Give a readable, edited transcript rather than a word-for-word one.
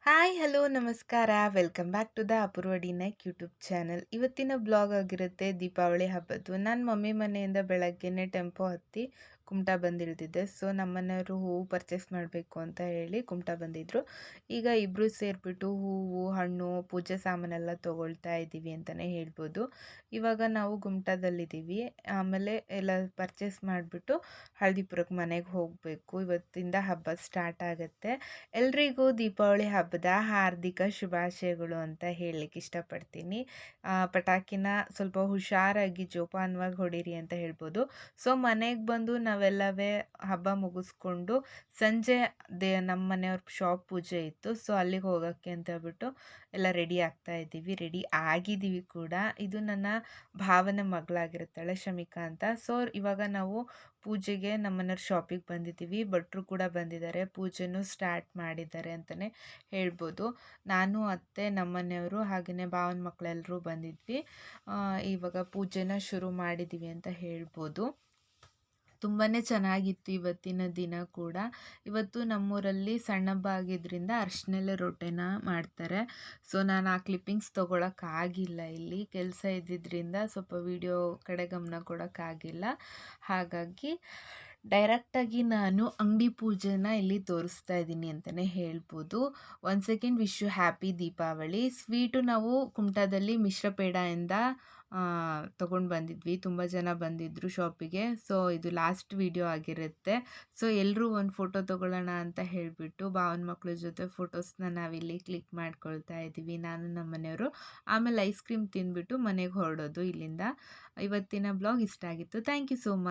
Hi hello ನಮಸ್ಕಾರ welcome back to the Apoorva D Naik YouTube channel. ಇವತ್ತಿನ blog ಆಗಿರುತ್ತೆ ದೀಪಾವಳಿ ಹಬ್ಬದ್ದು. ನಾನು ಮಮ್ಮಿ ಮನೆಯಿಂದ ಬೆಳಗ್ಗೆನೆ ಟೆಂಪೋ ಹತ್ತಿ ಕುಮಟಾ ಬಂದಿಳಿದಿದ್ದೆ. ಸೊ ನಮ್ಮನೆಯವರು ಹೂವು ಪರ್ಚೇಸ್ ಮಾಡಬೇಕು ಅಂತ ಹೇಳಿ ಕುಮಟಾ ಬಂದಿದ್ದರು. ಈಗ ಇಬ್ಬರು ಸೇರಿಬಿಟ್ಟು ಹೂವು ಹಣ್ಣು ಪೂಜೆ ಸಾಮಾನೆಲ್ಲ ತೊಗೊಳ್ತಾ ಇದ್ದೀವಿ ಅಂತಲೇ ಹೇಳ್ಬೋದು. ಇವಾಗ ನಾವು ಕುಮಟಾದಲ್ಲಿದ್ದೀವಿ. ಆಮೇಲೆ ಎಲ್ಲ ಪರ್ಚೇಸ್ ಮಾಡಿಬಿಟ್ಟು ಹಳದಿಪುರಕ್ಕೆ ಮನೆಗೆ ಹೋಗಬೇಕು. ಇವತ್ತಿಂದ ಹಬ್ಬ ಸ್ಟಾರ್ಟ್ ಆಗುತ್ತೆ. ಎಲ್ರಿಗೂ ದೀಪಾವಳಿ ಹಬ್ಬದ ಹಾರ್ದಿಕ ಶುಭಾಶಯಗಳು ಅಂತ ಹೇಳಲಿಕ್ಕೆ ಇಷ್ಟಪಡ್ತೀನಿ. ಪಟಾಕಿನ ಸ್ವಲ್ಪ ಹುಷಾರಾಗಿ ಜೋಪಾನವಾಗಿ ಹೊಡೀರಿ ಅಂತ ಹೇಳ್ಬೋದು. ಸೊ ಮನೆಗೆ ಬಂದು ನಾವೆಲ್ಲವೇ ಹಬ್ಬ ಮುಗಿಸ್ಕೊಂಡು ಸಂಜೆ ನಮ್ಮ ಮನೆಯವ್ರ ಶಾಪ್ ಪೂಜೆ ಇತ್ತು. ಸೊ ಅಲ್ಲಿಗೆ ಹೋಗೋಕ್ಕೆ ಅಂತ ಹೇಳ್ಬಿಟ್ಟು ಎಲ್ಲ ರೆಡಿ ಆಗ್ತಾ ಇದ್ದೀವಿ. ರೆಡಿ ಆಗಿದ್ದೀವಿ ಕೂಡ. ಇದು ನನ್ನ ಭಾವನ ಮಗಳಾಗಿರುತ್ತಾಳೆ ಶಮಿಕಾ ಅಂತ. ಸೊ ಇವಾಗ ನಾವು ಪೂಜೆಗೆ ನಮ್ಮನೆಯವ್ರ ಶಾಪಿಗೆ ಬಂದಿದ್ದೀವಿ. ಭಟ್ರು ಕೂಡ ಬಂದಿದ್ದಾರೆ, ಪೂಜೆನೂ ಸ್ಟಾರ್ಟ್ ಮಾಡಿದ್ದಾರೆ ಅಂತಲೇ ಹೇಳ್ಬೋದು. ನಾನು ಅತ್ತೆ ನಮ್ಮನೆಯವರು ಹಾಗೆಯೇ ಭಾವನ ಮಕ್ಕಳೆಲ್ಲರೂ ಬಂದಿದ್ವಿ. ಇವಾಗ ಪೂಜೆನ ಶುರು ಮಾಡಿದ್ದೀವಿ ಅಂತ ಹೇಳ್ಬೋದು. ತುಂಬಾ ಚೆನ್ನಾಗಿತ್ತು ಇವತ್ತಿನ ದಿನ ಕೂಡ. ಇವತ್ತು ನಮ್ಮೂರಲ್ಲಿ ಸಣ್ಣ ಹಬ್ಬ ಆಗಿದ್ದರಿಂದ ಅರ್ಶಿಣೆಲೆ ರೊಟ್ಟೆನ ಮಾಡ್ತಾರೆ. ಸೊ ನಾನು ಆ ಕ್ಲಿಪ್ಪಿಂಗ್ಸ್ ತೊಗೊಳಕ್ಕಾಗಿಲ್ಲ, ಇಲ್ಲಿ ಕೆಲಸ ಇದ್ದಿದ್ದರಿಂದ ಸ್ವಲ್ಪ ವಿಡಿಯೋ ಕಡೆ ಗಮನ ಕೊಡೋಕ್ಕಾಗಿಲ್ಲ. ಹಾಗಾಗಿ ಡೈರೆಕ್ಟಾಗಿ ನಾನು ಅಂಗಡಿ ಪೂಜೆನ ಇಲ್ಲಿ ತೋರಿಸ್ತಾ ಇದ್ದೀನಿ ಅಂತಲೇ ಹೇಳ್ಬೋದು. One second wish you happy Deepavali. Sweet ನಾವು ಕುಮಟಾದಲ್ಲಿ ಮಿಶ್ರ ಪೇಡಾಯಿಂದ ತೊಗೊಂಡು ಬಂದಿದ್ವಿ. ತುಂಬ ಜನ ಬಂದಿದ್ದರು ಶಾಪಿಗೆ. ಸೊ ಇದು ಲಾಸ್ಟ್ ವಿಡಿಯೋ ಆಗಿರುತ್ತೆ. ಸೊ ಎಲ್ಲರೂ ಒಂದು ಫೋಟೋ ತೊಗೊಳ್ಳೋಣ ಅಂತ ಹೇಳಿಬಿಟ್ಟು ಭಾವನ ಮಕ್ಕಳ ಜೊತೆ ಫೋಟೋಸ್ನ ನಾವಿಲ್ಲಿ ಕ್ಲಿಕ್ ಮಾಡ್ಕೊಳ್ತಾ ಇದ್ದೀವಿ, ನಾನು ನಮ್ಮ ಮನೆಯವರು. ಆಮೇಲೆ ಐಸ್ ಕ್ರೀಮ್ ತಿಂದ್ಬಿಟ್ಟು ಮನೆಗೆ ಹೊರಡೋದು ಇಲ್ಲಿಂದ. ಇವತ್ತಿನ ಬ್ಲಾಗ್ ಇಷ್ಟ ಆಗಿತ್ತು. Thank you so much.